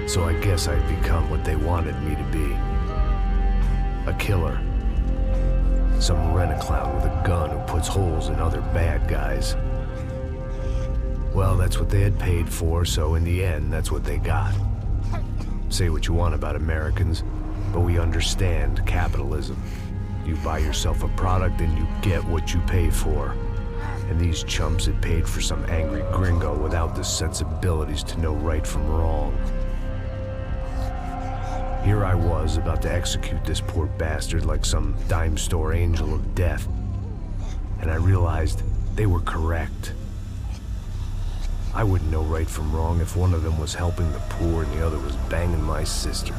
So I guess I'd become what they wanted me to be. A killer. Some rent-a-clown with a gun who puts holes in other bad guys. Well, that's what they had paid for, so in the end, that's what they got. Say what you want about Americans, but we understand capitalism. You buy yourself a product and you get what you pay for. And these chumps had paid for some angry gringo without the sensibilities to know right from wrong. Here I was, about to execute this poor bastard like some dime store angel of death. And I realized they were correct. I wouldn't know right from wrong if one of them was helping the poor and the other was banging my sister.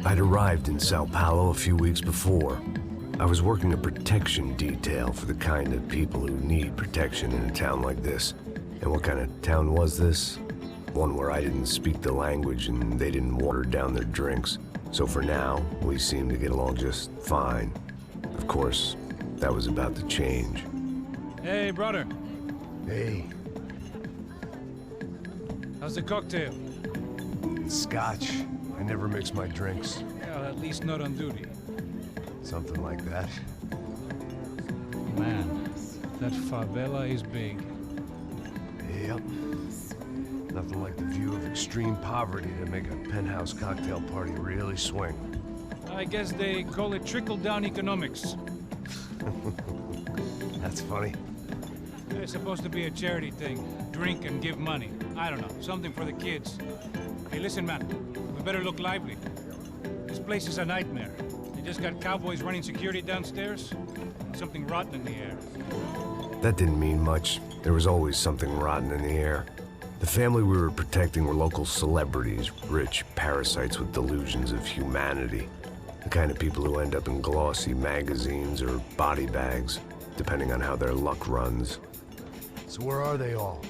I'd arrived in Sao Paulo a few weeks before. I was working a protection detail for the kind of people who need protection in a town like this. And what kind of town was this? One where I didn't speak the language and they didn't water down their drinks. So for now, we seemed to get along just fine. Of course, that was about to change. Hey, brother. Hey. How's the cocktail? It's scotch. I never mix my drinks. Well, at least not on duty. Something like that. Man, that favela is big. Yep. Nothing like the view of extreme poverty to make a penthouse cocktail party really swing. I guess they call it trickle-down economics. That's funny. It's supposed to be a charity thing. Drink and give money. I don't know, something for the kids. Hey, listen, man. We better look lively. This place is a nightmare. They just got cowboys running security downstairs. Something rotten in the air. That didn't mean much. There was always something rotten in the air. The family we were protecting were local celebrities, rich parasites with delusions of humanity. The kind of people who end up in glossy magazines or body bags, depending on how their luck runs. So where are they all?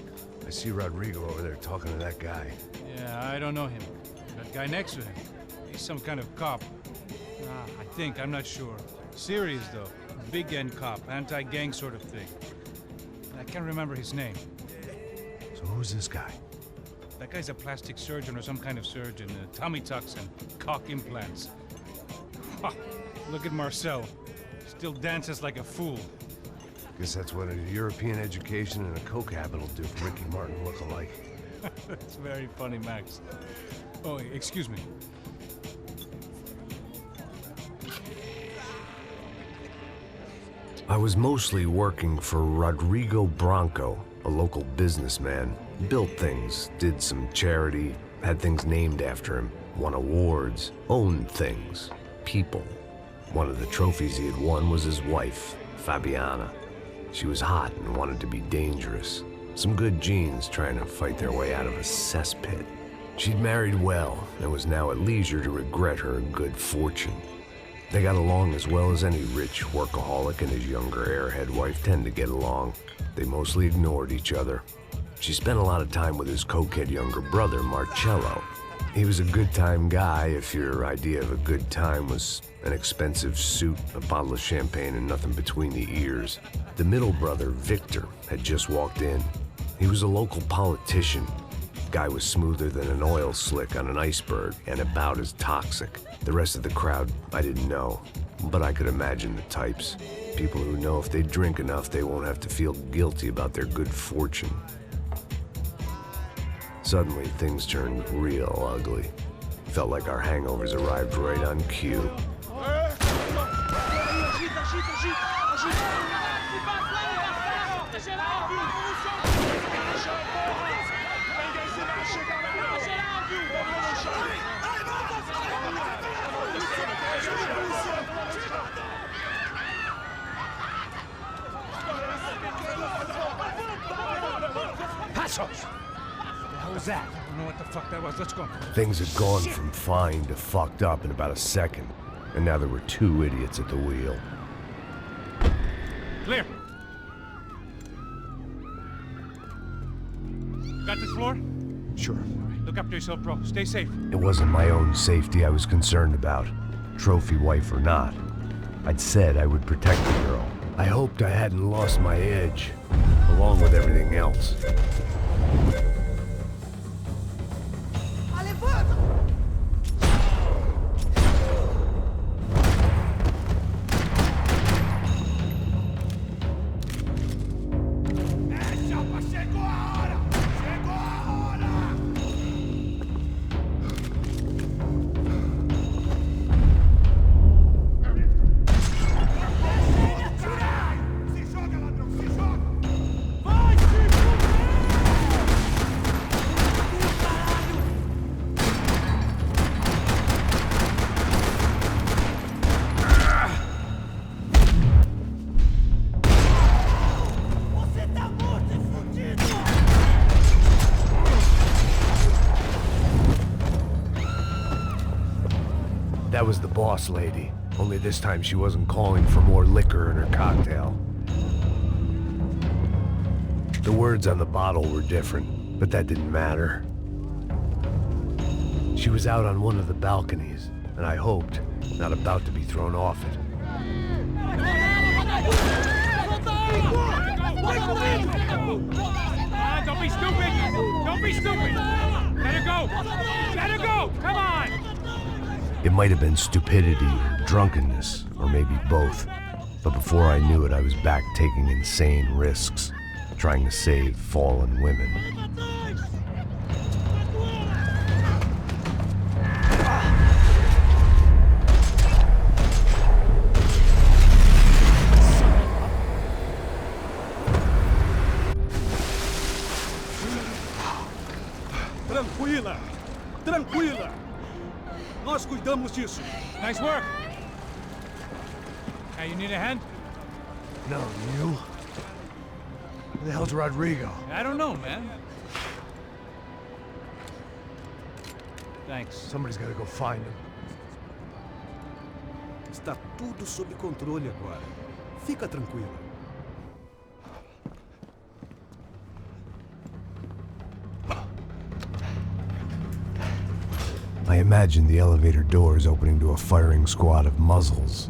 I see Rodrigo over there talking to that guy. Yeah, I don't know him. That guy next to him, he's some kind of cop. I think, I'm not sure. Serious though. Big end cop, anti-gang sort of thing. I can't remember his name. So who's this guy? That guy's a plastic surgeon or some kind of surgeon. Tummy tucks and cock implants. Look at Marcel. Still dances like a fool. Guess that's what a European education and a coke habit will do for Ricky Martin look-alike. That's very funny, Max. Oh, excuse me. I was mostly working for Rodrigo Branco, a local businessman. Built things, did some charity, had things named after him, won awards, owned things, people. One of the trophies he had won was his wife, Fabiana. She was hot and wanted to be dangerous. Some good genes trying to fight their way out of a cesspit. She'd married well and was now at leisure to regret her good fortune. They got along as well as any rich workaholic and his younger airhead wife tend to get along. They mostly ignored each other. She spent a lot of time with his cokehead younger brother, Marcello. He was a good-time guy if your idea of a good time was an expensive suit, a bottle of champagne, and nothing between the ears. The middle brother, Victor, had just walked in. He was a local politician. Guy was smoother than an oil slick on an iceberg and about as toxic. The rest of the crowd, I didn't know, but I could imagine the types. People who know if they drink enough, they won't have to feel guilty about their good fortune. Suddenly, things turned real ugly. Felt like our hangovers arrived right on cue. Passos! What was that? I don't know what the fuck that was. Let's go. Things had gone from fine to fucked up in about a second, and now there were two idiots at the wheel. Clear. Got this floor? Sure. Look after yourself, bro. Stay safe. It wasn't my own safety I was concerned about, trophy wife or not. I'd said I would protect the girl. I hoped I hadn't lost my edge, along with everything else. That was the boss lady, only this time she wasn't calling for more liquor in her cocktail. The words on the bottle were different, but that didn't matter. She was out on one of the balconies, and I hoped, not about to be thrown off it. Don't be stupid! Don't be stupid! Let her go! Let her go! Come on! It might have been stupidity or drunkenness, or maybe both. But before I knew it, I was back taking insane risks, trying to save fallen women. Tranquila! Tranquila! Nós cuidamos disso. Nice work! Hey, you need a hand? No, you? Who the hell's Rodrigo? I don't know, man. Thanks. Somebody's gotta go find him. Está tudo sob controle agora. Fica tranquila. I imagined the elevator doors opening to a firing squad of muzzles.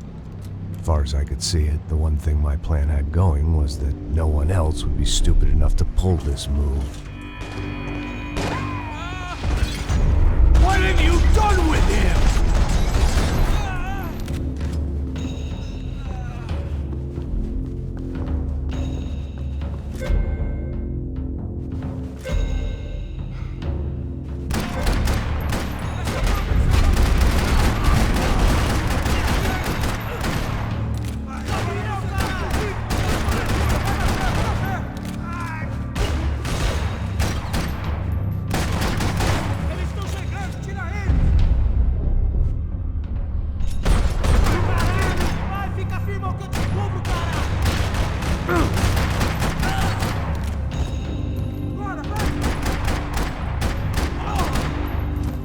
As far as I could see it, the one thing my plan had going was that no one else would be stupid enough to pull this move. What have you done with him?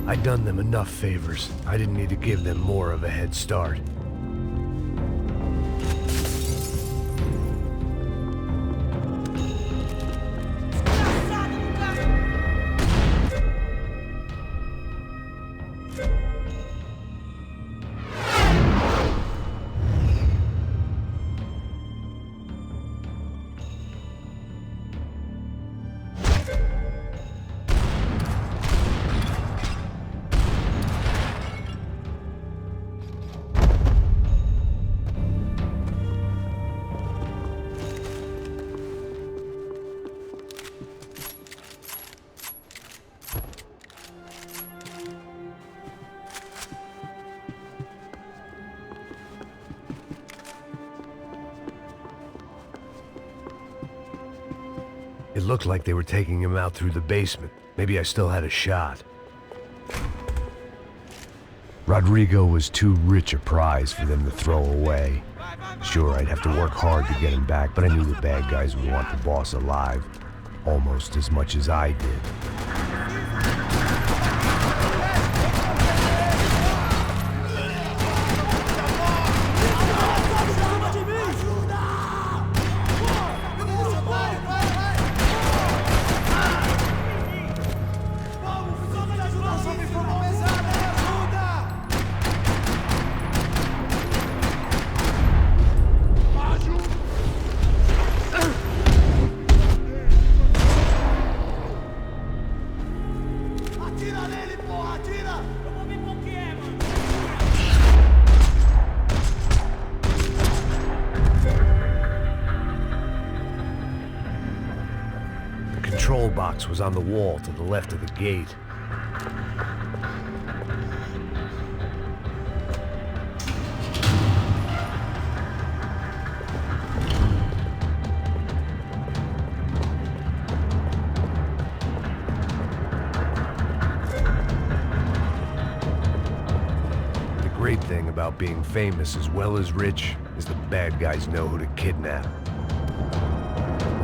I'd done them enough favors. I didn't need to give them more of a head start. It looked like they were taking him out through the basement. Maybe I still had a shot. Rodrigo was too rich a prize for them to throw away. Sure, I'd have to work hard to get him back, but I knew the bad guys would want the boss alive, almost as much as I did. box was on the wall to the left of the gate. The great thing about being famous as well as rich is the bad guys know who to kidnap.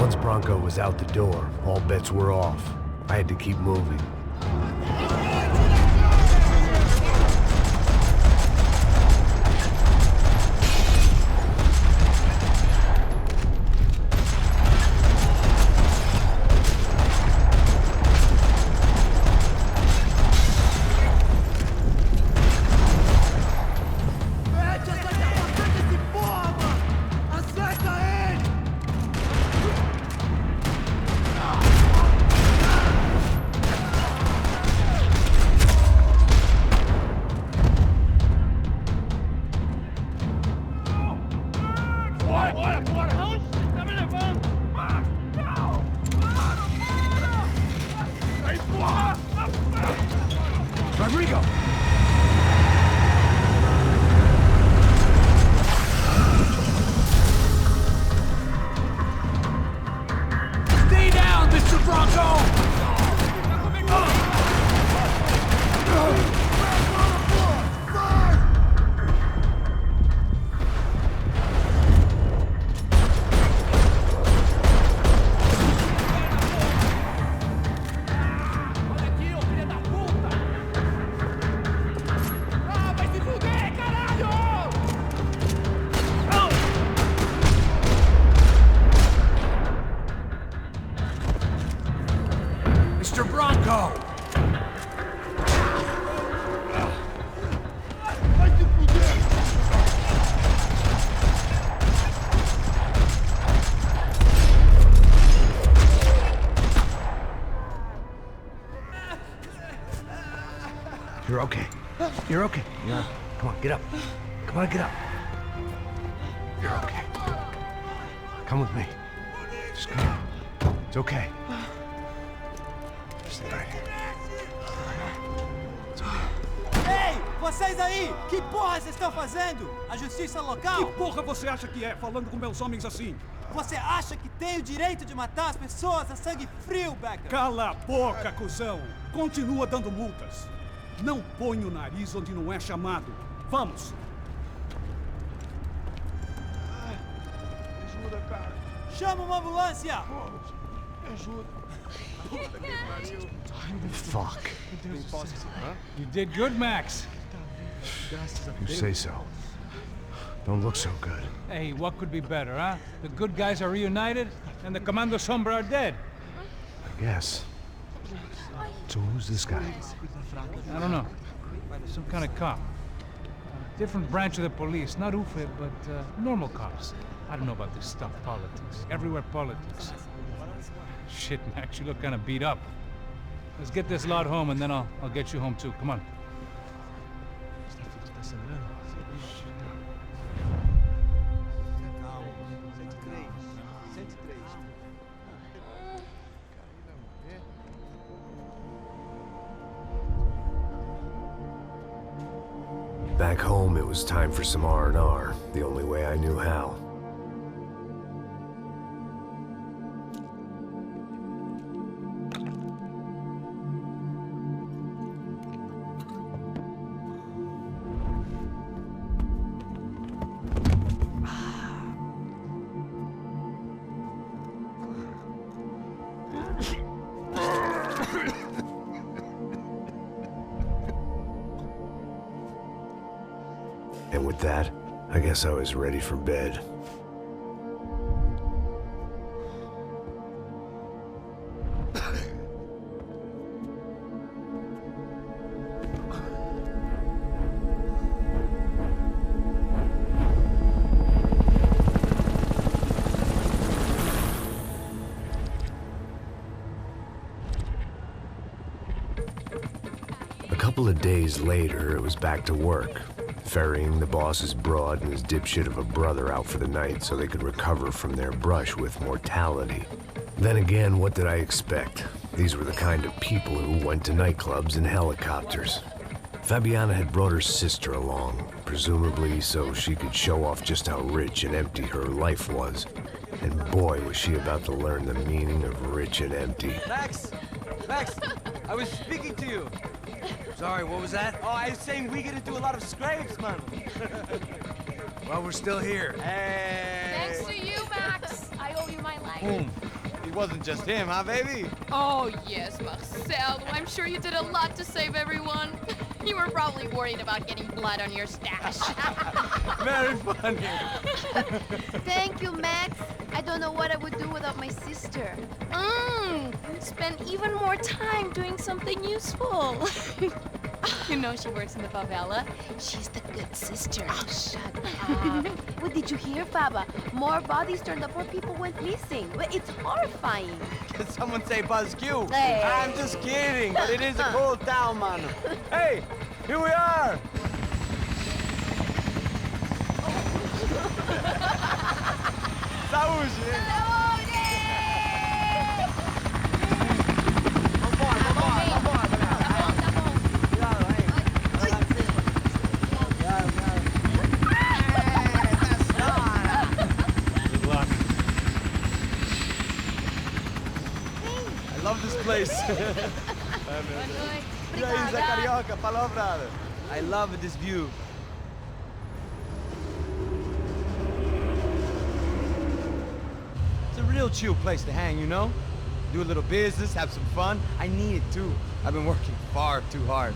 Once Bronco was out the door, all bets were off. I had to keep moving. Rodrigo! Stay down, Mr. Bronco! Mr. Bronco! You're okay. You're okay. Yeah. Come on, get up. Come on, get up. You're okay. Come with me. Just come on. It's okay. Stay right here. It's okay. Ei, vocês aí! Que porra vocês estão fazendo? A justiça local? Que porra você acha que é, falando com meus homens assim? Você acha que tem o direito de matar as pessoas a sangue frio, Becker? Cala a boca, cuzão! Continua dando multas. Não põe o nariz onde não é chamado. Vamos! Ajuda, cara. Chama uma ambulância! Me ajuda. Fuck. You did good, Max. You say so. Don't look so good. Hey, what could be better, huh? The good guys are reunited, and the Commando Sombra are dead. I guess. So who's this guy? I don't know. Some kind of cop. Different branch of the police. Not UFE, but normal cops. I don't know about this stuff, politics. Everywhere politics. Shit, Max, you look kind of beat up. Let's get this lot home, and then I'll get you home too. Come on. Back home, it was time for some R&R, the only way I knew how. And with that, I guess I was ready for bed. A couple of days later, it was back to work. Ferrying the boss's broad and his dipshit of a brother out for the night so they could recover from their brush with mortality. Then again, what did I expect? These were the kind of people who went to nightclubs in helicopters. Fabiana had brought her sister along, presumably so she could show off just how rich and empty her life was. And boy, was she about to learn the meaning of rich and empty. Max! Max! I was speaking to you. Sorry, what was that? Oh, I was saying we get to do a lot of scrapes, man. Well, we're still here. Hey! Thanks to you, Max. I owe you my life. Boom. It wasn't just him, huh, baby? Oh, yes, Marcel. I'm sure you did a lot to save everyone. You were probably worried about getting blood on your stash. Very funny. Thank you, Max. I don't know what I would do without my sister. Spend even more time doing something useful. You know she works in the favela. She's the good sister. Oh, shut up. What did you hear, Faba? More bodies turned up where people went missing. It's horrifying. Did someone say Buzz Q? Hey. I'm just kidding, but it is a cool town, man. Hey, here we are. Saúde! I love this place. E aí, Zé Carioca, falou, brother. I love this view. It's a real chill place to hang, you know? Do a little business, have some fun. I need it too. I've been working far too hard.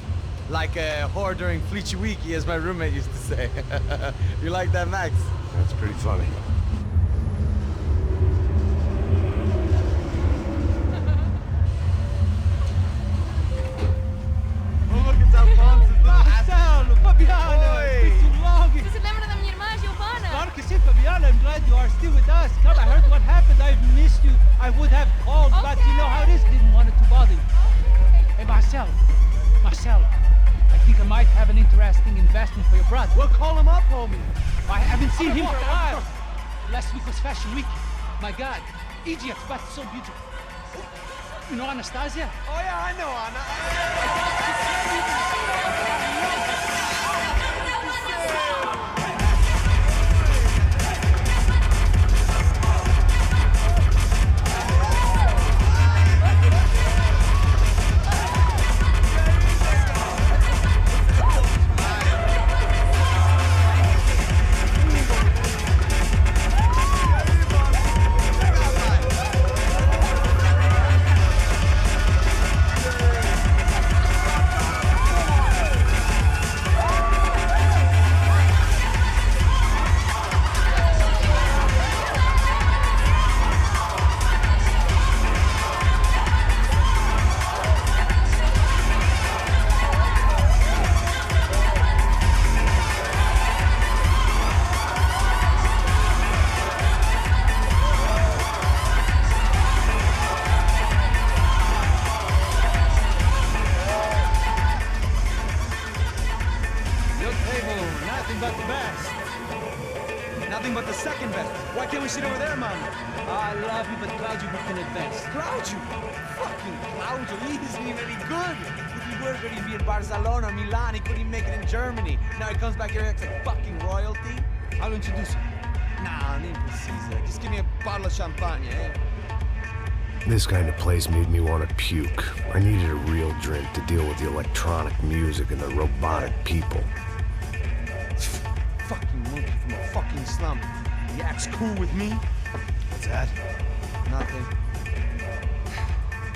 Like a whore during Fleechy Weeky, as my roommate used to say. You like that, Max? That's pretty funny. Marcelo, Fabiana, it's been too long. Você se lembra da minha irmã, Giovanna? Claro que sim, Fabiana. I'm glad you are still with us. Come, I heard what happened. I've missed you. I would have called, but you know how it is. Didn't want it to bother you. Hey, Marcelo, I think I might have an interesting investment for your brother. Well, call him up, homie. I haven't seen him for a while. Last week was Fashion Week. My God, Egypt, but so beautiful. You know Anastasia? Oh yeah, I know Anna. Nothing but the second best. Why can't we sit over there, man? I love you, but Claudio booked in advance. Claudio? Fucking Claudio, he isn't even any good. If he were good, he'd be in Barcelona, Milan, he couldn't even make it in Germany. Now he comes back here and acts like fucking royalty. I'll introduce you. Nah, nem precisa. Just give me a bottle of champagne, eh? This kind of place made me want to puke. I needed a real drink to deal with the electronic music and the robotic people. Fucking monkey from a fucking slum. He acts cool with me. What's that? Nothing.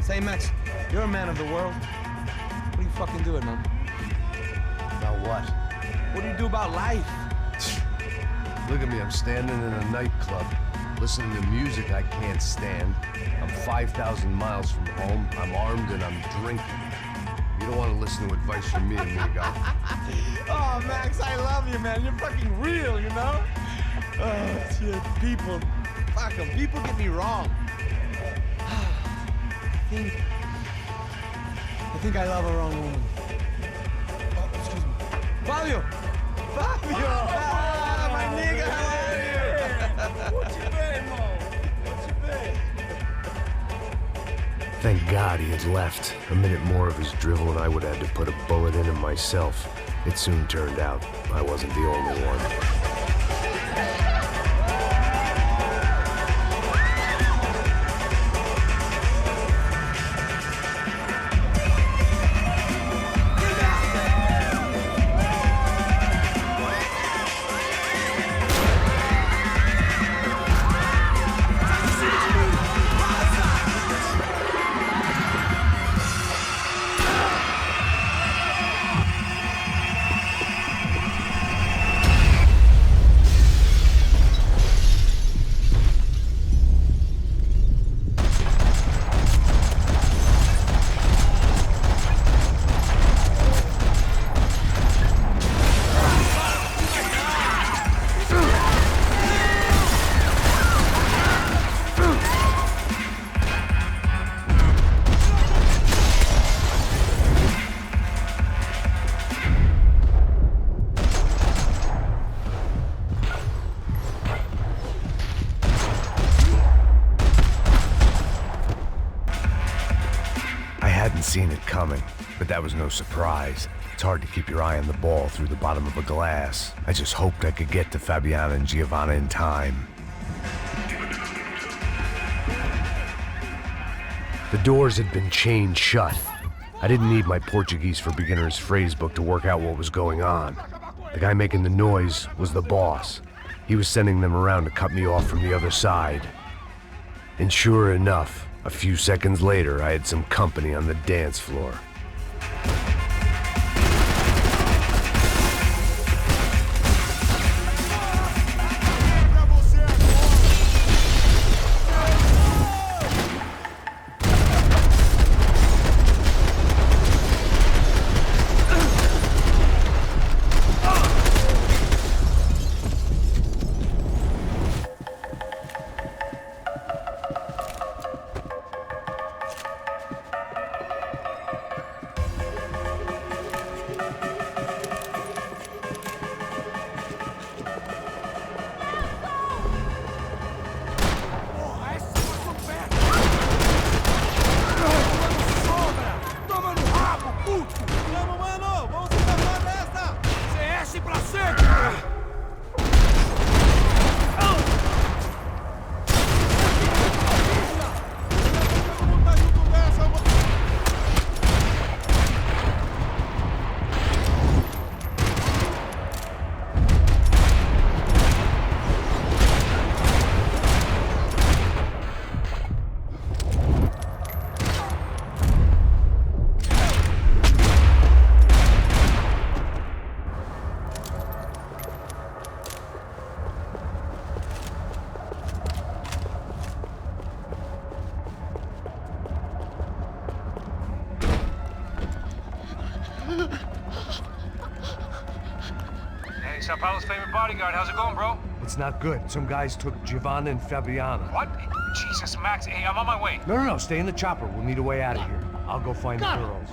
Say, Max, you're a man of the world. What are you fucking doing, man? About what? What do you do about life? Look at me, I'm standing in a nightclub, listening to music I can't stand. I'm 5,000 miles from home, I'm armed and I'm drinking. You don't want to listen to advice from me, amigo. Oh, Max, I love you, man. You're fucking real, you know? Oh, shit. People. Fuck them. People get me wrong. I think I love a wrong woman. Oh, excuse me. Fabio! Fabio! Ah, my nigga, how are you? What you been, Mo? What you been? Thank God he had left. A minute more of his drivel and I would have had to put a bullet in him myself. It soon turned out I wasn't the only one. Seen it coming, but that was no surprise. It's hard to keep your eye on the ball through the bottom of a glass. I just hoped I could get to Fabiana and Giovanna in time. The doors had been chained shut. I didn't need my Portuguese for Beginners phrase book to work out what was going on. The guy making the noise was the boss. He was sending them around to cut me off from the other side. And sure enough, a few seconds later, I had some company on the dance floor. Hey, Sao Paulo's favorite bodyguard. How's it going, bro? It's not good. Some guys took Giovanna and Fabiana. What? Jesus, Max. Hey, I'm on my way. No. Stay in the chopper. We'll need a way out of here. I'll go find the girls.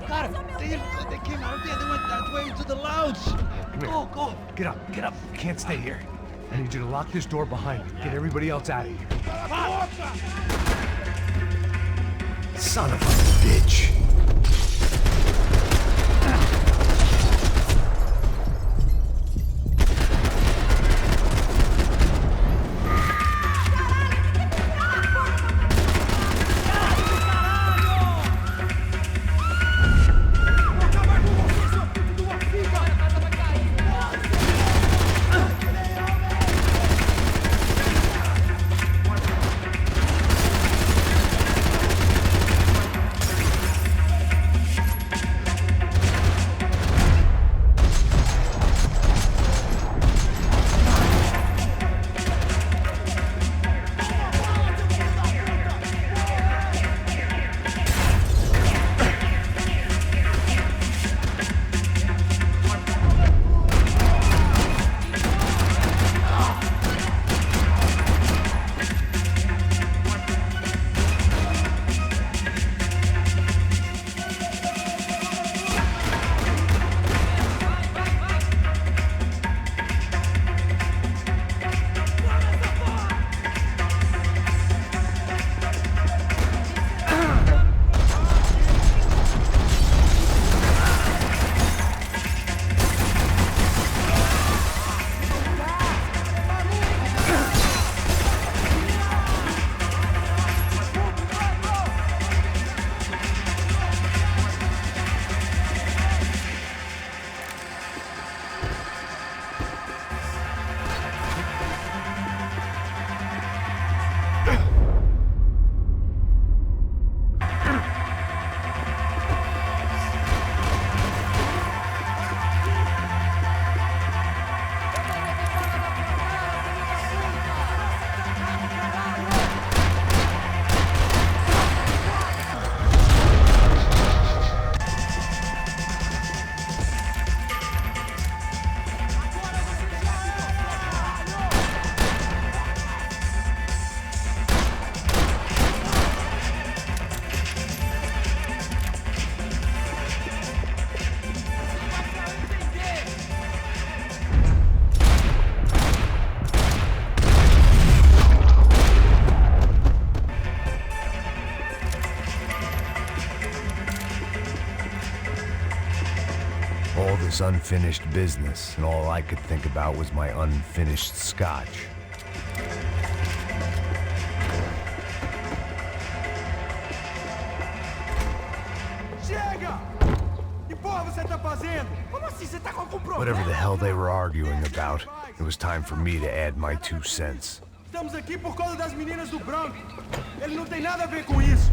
Got him. They came out there. They went that way into the lounge. Go. Get up. You can't stay here. I need you to lock this door behind you. Get everybody else out of here. Son of a bitch. was unfinished business, and all I could think about was my unfinished scotch. Chega! Que porra você tá fazendo? Como assim? Você tá com algum problema? Whatever the hell they were arguing about, it was time for me to add my 2 cents. Estamos aqui por causa das meninas do branco. Ele não tem nada a ver com isso.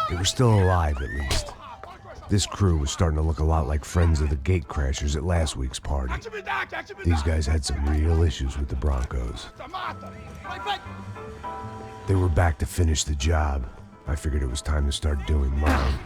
They were still alive, at least. This crew was starting to look a lot like friends of the gatecrashers at last week's party. These guys had some real issues with the Broncos. They were back to finish the job. I figured it was time to start doing mine.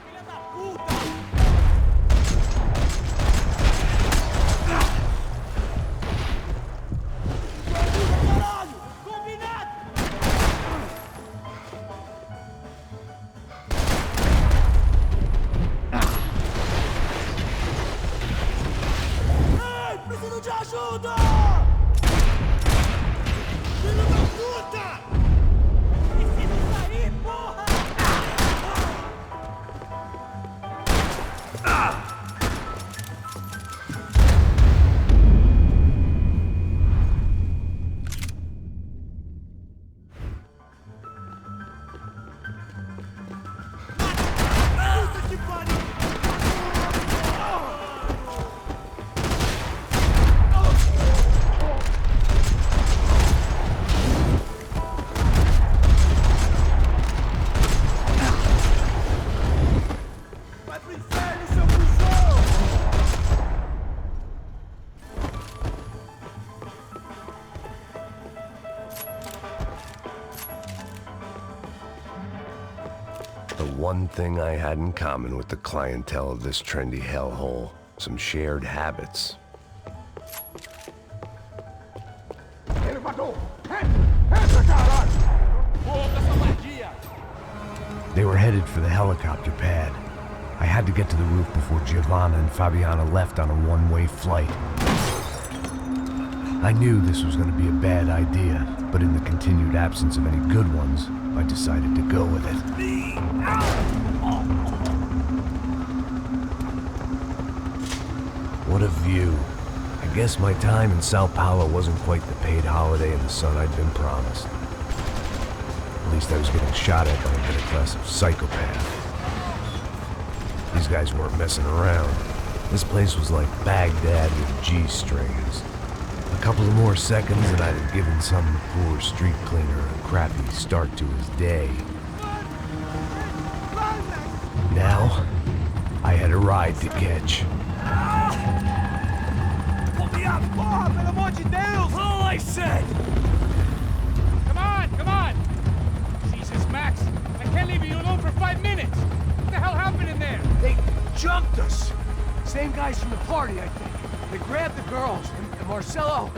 The one thing I had in common with the clientele of this trendy hellhole, some shared habits. They were headed for the helicopter pad. I had to get to the roof before Giovanna and Fabiana left on a one-way flight. I knew this was going to be a bad idea, but in the continued absence of any good ones, I decided to go with it. What a view. I guess my time in Sao Paulo wasn't quite the paid holiday in the sun I'd been promised. At least I was getting shot at by a middle-class of psychopath. These guys weren't messing around. This place was like Baghdad with G-strings. A couple of more seconds and I'd have given some poor street cleaner a crappy start to his day. Now, I had a ride to catch. Pull me up, porra, pelo amor de Deus! All I said! Come on, come on! Jesus, Max, I can't leave you alone for 5 minutes! What the hell happened in there? They jumped us! Same guys from the party, I think. They grabbed the girls, and Marcelo,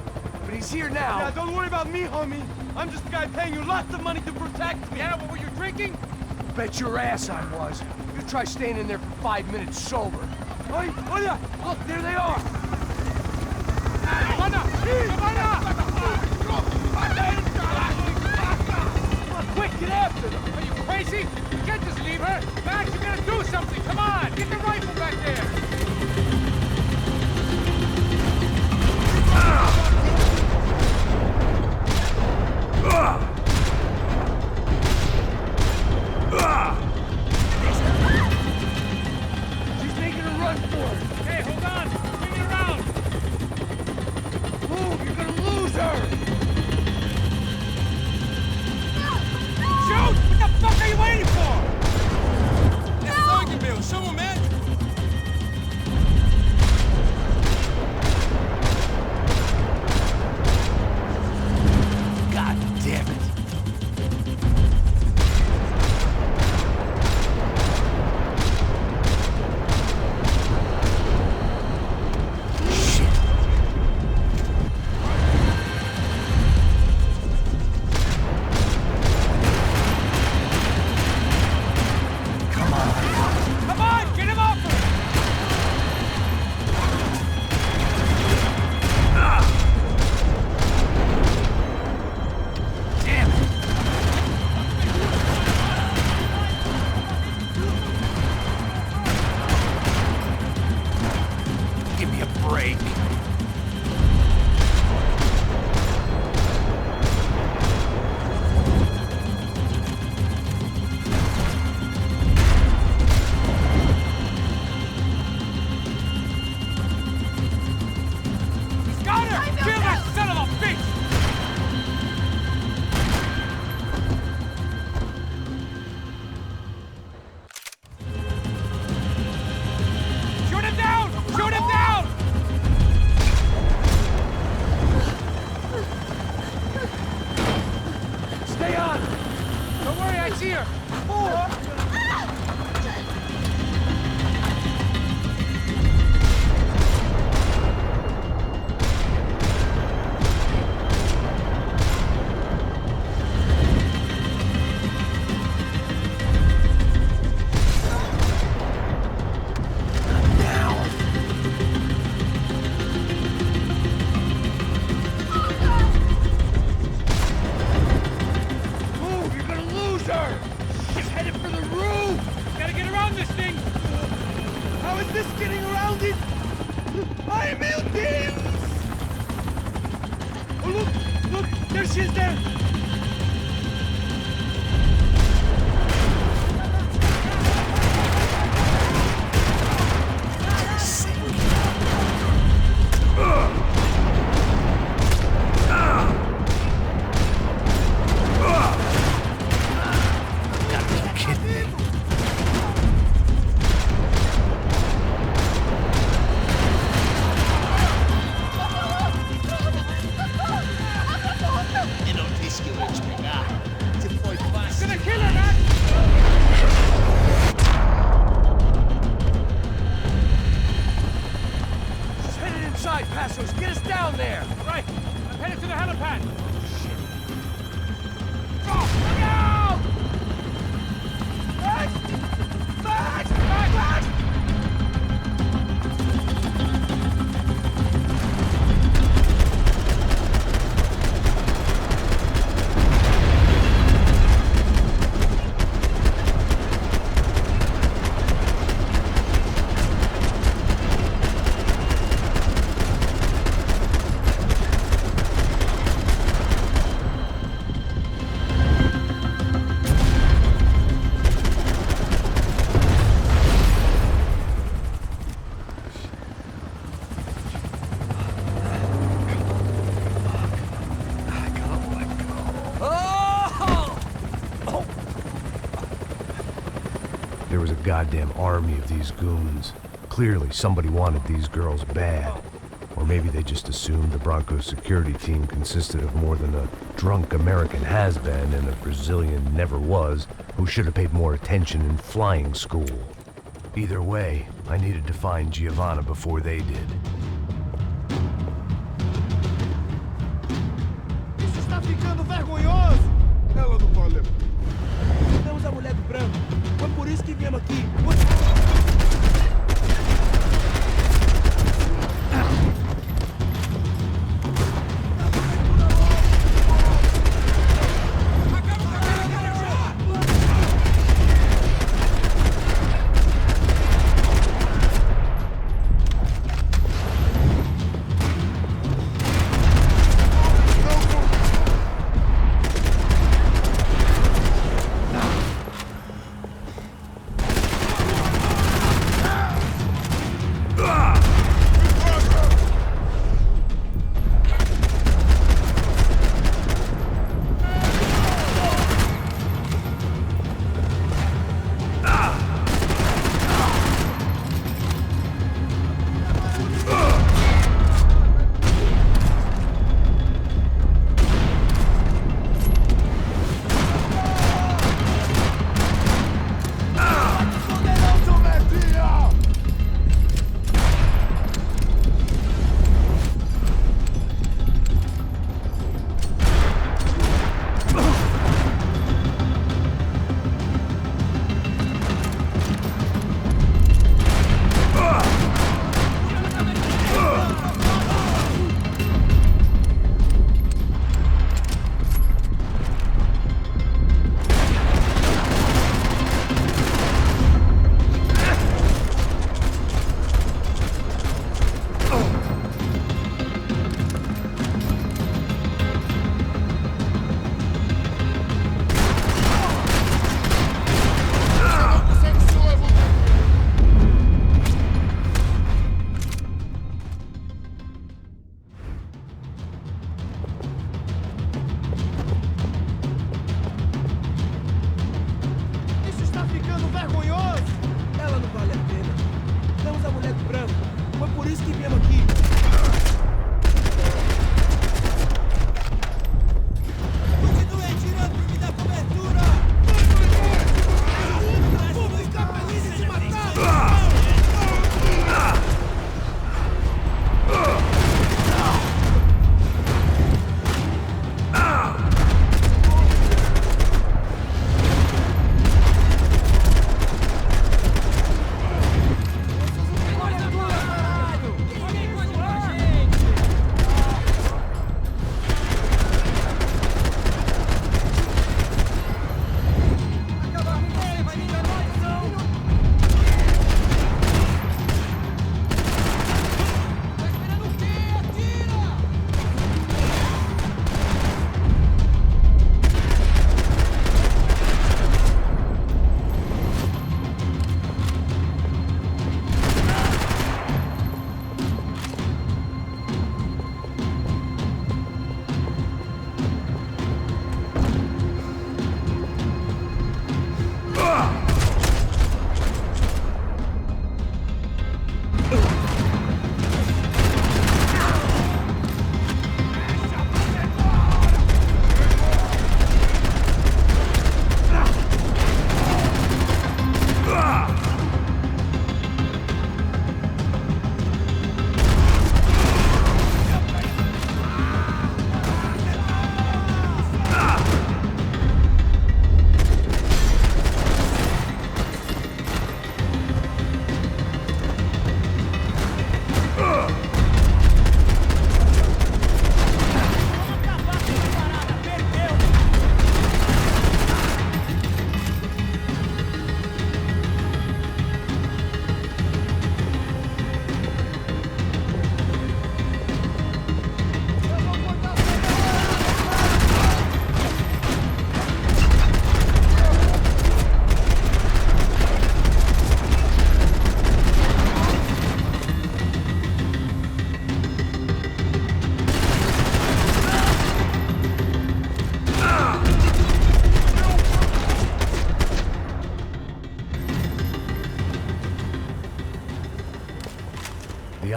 but he's here now. Yeah, don't worry about me, homie. I'm just the guy paying you lots of money to protect me. Yeah, what were you drinking? Bet your ass I was. You try staying in there for 5 minutes sober. Oi, olha! Look, there they are! Giovanna! Giovanna! Quick, get after them! Are you crazy? You can't just leave her! Max, you gotta do something! Come on! Get the rifle back there! She's making a run for it! Hey, hold on! Swing it around! Move, you're gonna lose her! Shoot! What the fuck are you waiting for? É sangue, meu! Chama o médico! bushes there? Get us down there! Right. I'm headed to the helipad. Look out! Max! Max! Max! There was a goddamn army of these goons. Clearly, somebody wanted these girls bad. Or maybe they just assumed the Broncos security team consisted of more than a drunk American has-been and a Brazilian never-was who should have paid more attention in flying school. Either way, I needed to find Giovanna before they did. Isso está ficando vergonhoso! Ela não valeu. Matamos a mulher do branco. Foi por isso que viemos aqui.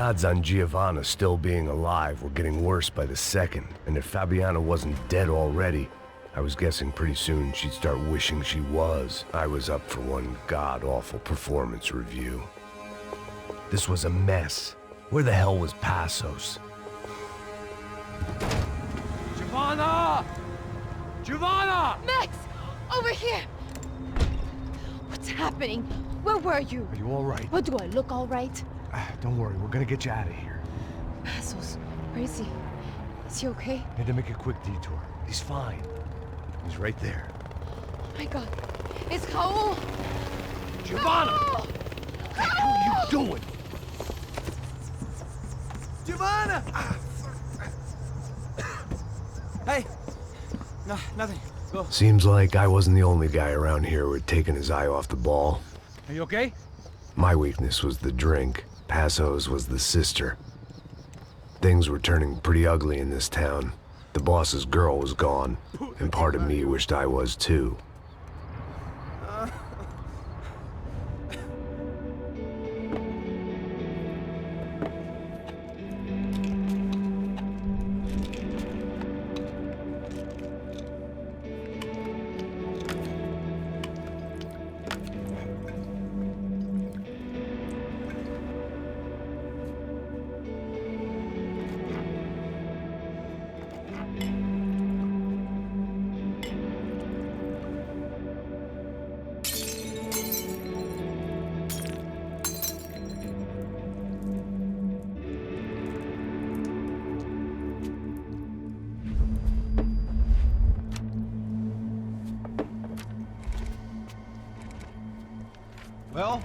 odds on Giovanna still being alive were getting worse by the second, and if Fabiana wasn't dead already, I was guessing pretty soon she'd start wishing she was. I was up for one god-awful performance review. This was a mess. Where the hell was Passos? Giovanna! Giovanna! Max! Over here! What's happening? Where were you? Are you all right? What, do I look all right? Don't worry, we're gonna get you out of here. Passos, where is he? Is he okay? Had to make a quick detour. He's fine. He's right there. Oh my god. It's Raul! Giovanna! Raul! What the hell are you doing? Giovanna! Hey! No, nothing. Go. Seems like I wasn't the only guy around here who had taken his eye off the ball. Are you okay? My weakness was the drink. Passos was the sister. Things were turning pretty ugly in this town. The boss's girl was gone, and part of me wished I was too. Well,